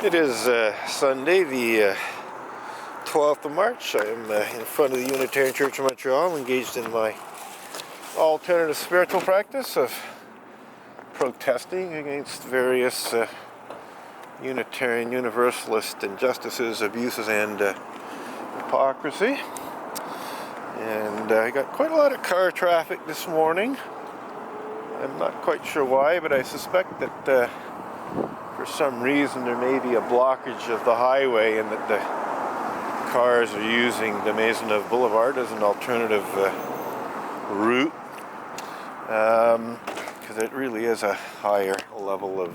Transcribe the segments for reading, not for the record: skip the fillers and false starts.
It is Sunday, the 12th of March. I am in front of the Unitarian Church of Montreal, engaged in my alternative spiritual practice of protesting against various Unitarian Universalist injustices, abuses, and hypocrisy. And I got quite a lot of car traffic this morning. I'm not quite sure why, but I suspect that for some reason there may be a blockage of the highway and that the cars are using the Maisonneuve Boulevard as an alternative route, because it really is a higher level of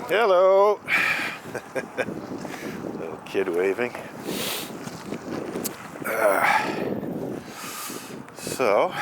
hello. Little kid waving. So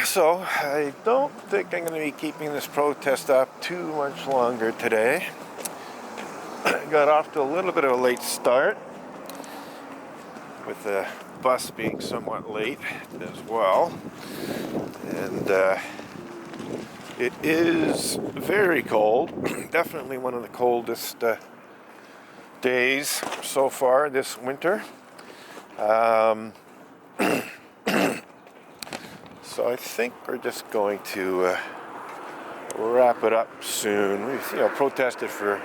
So I don't think I'm going to be keeping this protest up too much longer today. I got off to a little bit of a late start, with the bus being somewhat late as well. And it is very cold, definitely one of the coldest days so far this winter. So I think we're just going to wrap it up soon. We've protested for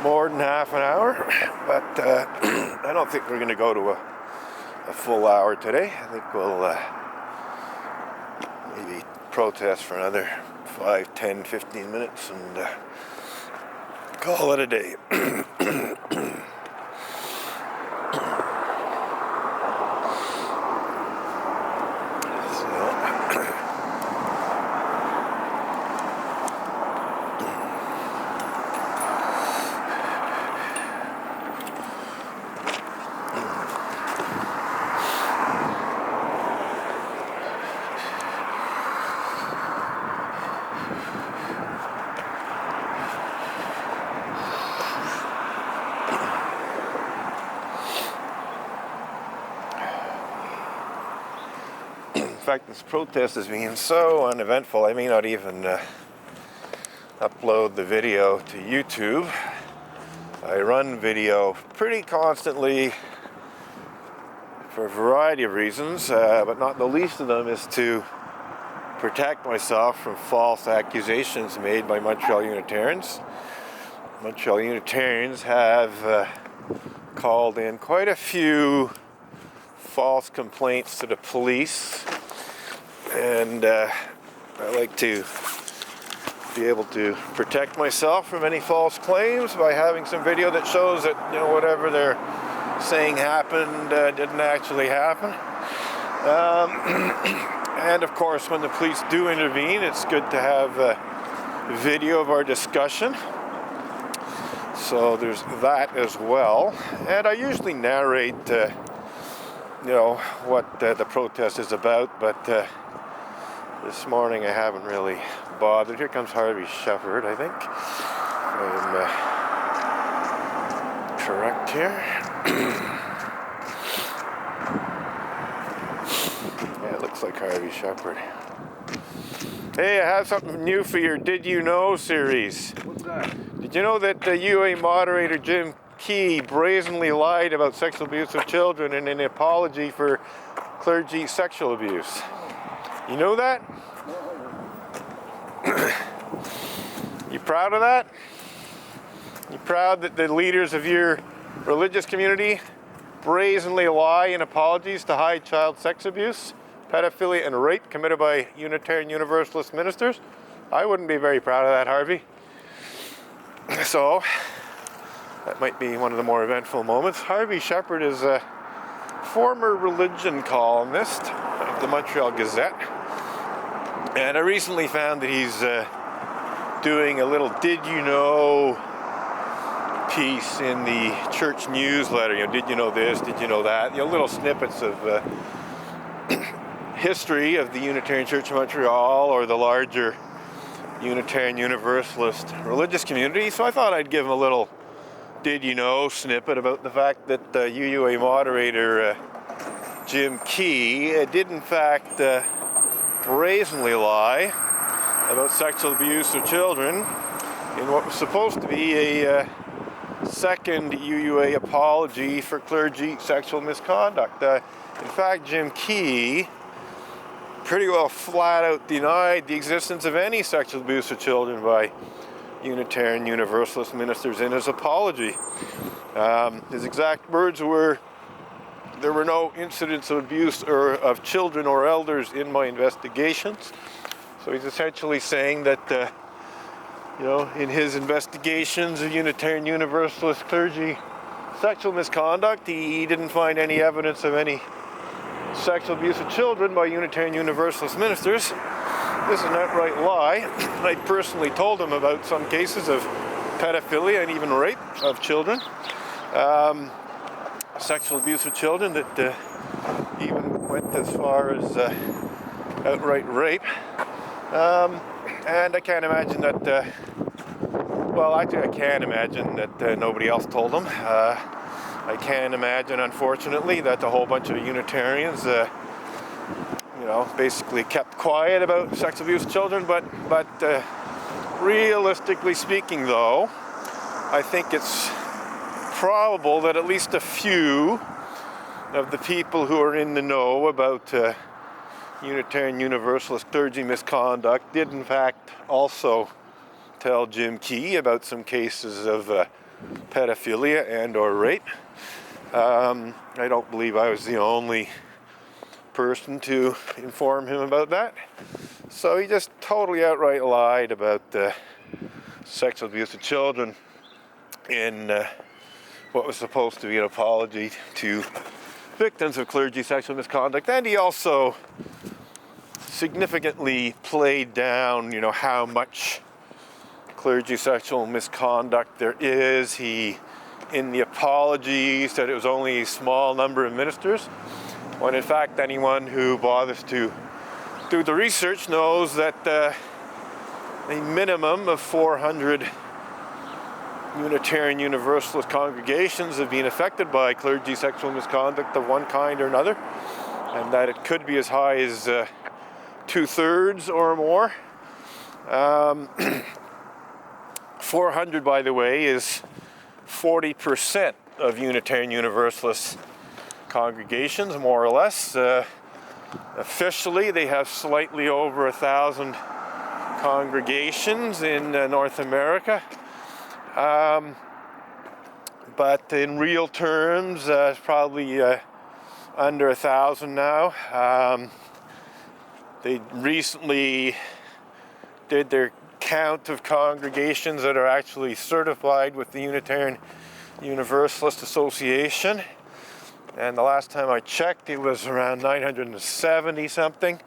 more than half an hour, but I don't think we're going to go to a full hour today. I think we'll maybe protest for another 5, 10, 15 minutes and call it a day. In fact, this protest is being so uneventful, I may not even upload the video to YouTube. I run video pretty constantly for a variety of reasons, but not the least of them is to protect myself from false accusations made by Montreal Unitarians. Montreal Unitarians have called in quite a few false complaints to the police, and I like to be able to protect myself from any false claims by having some video that shows that, you know, whatever they're saying happened didn't actually happen. And of course, when the police do intervene, it's good to have a video of our discussion. So there's that as well. And I usually narrate, what the protest is about, but this morning I haven't really bothered. Here comes Harvey Shepard, I think. I'm correct here. Yeah, it looks like Harvey Shepard. Hey, I have something new for your Did You Know series. What's that? Did you know that the UA moderator Jim Key brazenly lied about sexual abuse of children in an apology for clergy sexual abuse? You know that? You proud of that? You proud that the leaders of your religious community brazenly lie in apologies to hide child sex abuse, pedophilia, and rape committed by Unitarian Universalist ministers? I wouldn't be very proud of that, Harvey. So, that might be one of the more eventful moments. Harvey Shepard is a former religion columnist of the Montreal Gazette. And I recently found that he's doing a little Did You Know piece in the church newsletter. You know, did you know this? Did you know that? You know, little snippets of history of the Unitarian Church of Montreal or the larger Unitarian Universalist religious community. So I thought I'd give him a little Did You Know snippet about the fact that UUA moderator Jim Key did in fact brazenly lie about sexual abuse of children in what was supposed to be a second UUA apology for clergy sexual misconduct. In fact, Jim Key pretty well flat out denied the existence of any sexual abuse of children by Unitarian Universalist ministers in his apology. His exact words were, "There were no incidents of abuse or of children or elders in my investigations." So he's essentially saying that, in his investigations of Unitarian Universalist clergy sexual misconduct, he didn't find any evidence of any sexual abuse of children by Unitarian Universalist ministers. This is an outright lie. I personally told him about some cases of pedophilia and even rape of children. Sexual abuse of children that even went as far as outright rape. And I can't imagine that, I can imagine that nobody else told him. I can imagine, unfortunately, that a whole bunch of Unitarians, basically kept quiet about sexual abuse of children. But realistically speaking, though, I think it's probable that at least a few of the people who are in the know about Unitarian Universalist clergy misconduct did in fact also tell Jim Key about some cases of pedophilia and or rape. I don't believe I was the only person to inform him about that. So he just totally outright lied about sexual abuse of children in what was supposed to be an apology to victims of clergy sexual misconduct. And he also significantly played down, how much clergy sexual misconduct there is. He, in the apology, said it was only a small number of ministers, when in fact anyone who bothers to do the research knows that a minimum of 400 Unitarian Universalist congregations have been affected by clergy sexual misconduct of one kind or another, and that it could be as high as 2/3 or more. 400, by the way, is 40% of Unitarian Universalist congregations, more or less. Officially, they have slightly over 1,000 congregations in North America. But in real terms, it's probably under 1,000 now. They recently did their count of congregations that are actually certified with the Unitarian Universalist Association. And the last time I checked, it was around 970 something.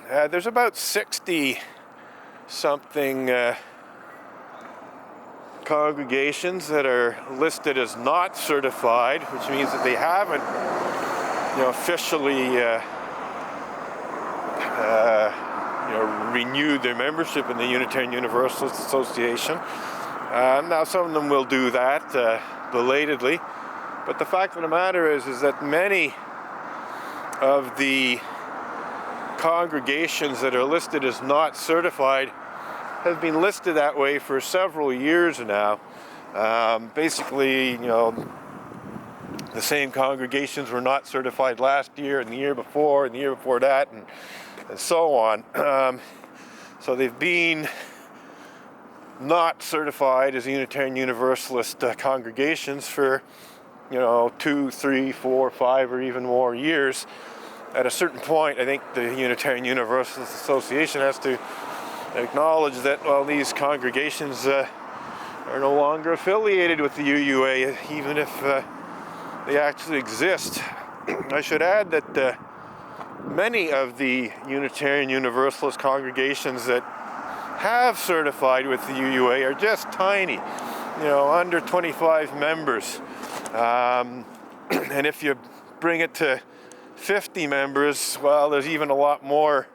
There's about 60 something congregations that are listed as not certified, which means that they haven't, officially, renewed their membership in the Unitarian Universalist Association. Now, some of them will do that belatedly, but the fact of the matter is that many of the congregations that are listed as not certified have been listed that way for several years now. Basically, the same congregations were not certified last year and the year before and the year before that, and so on. So they've been not certified as Unitarian Universalist congregations for, 2, 3, 4, 5, or even more years. At a certain point, I think the Unitarian Universalist Association has to acknowledge that, these congregations are no longer affiliated with the UUA, even if they actually exist. I should add that many of the Unitarian Universalist congregations that have certified with the UUA are just tiny, under 25 members. And if you bring it to 50 members, there's even a lot more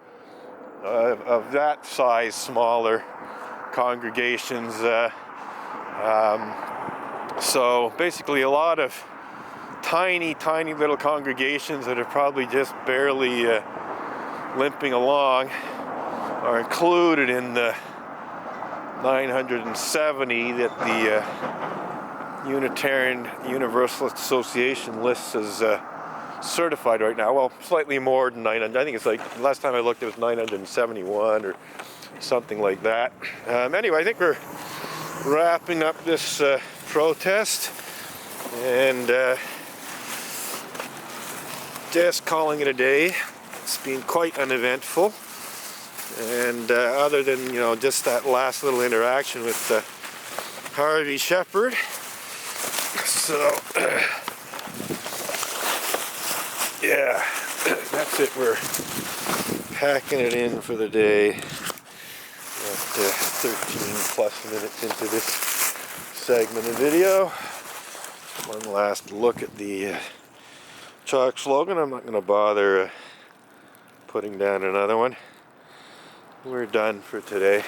of that size, smaller congregations. So basically a lot of tiny little congregations that are probably just barely limping along are included in the 970 that the Unitarian Universalist Association lists as certified right now. Well, slightly more than 900. I think it's like, last time I looked, it was 971 or something like that. Anyway, I think we're wrapping up this protest and just calling it a day. It's been quite uneventful, and other than just that last little interaction with Harvey Shepherd. So yeah, that's it. We're packing it in for the day. About 13 plus minutes into this segment of video. One last look at the chalk slogan. I'm not going to bother putting down another one. We're done for today.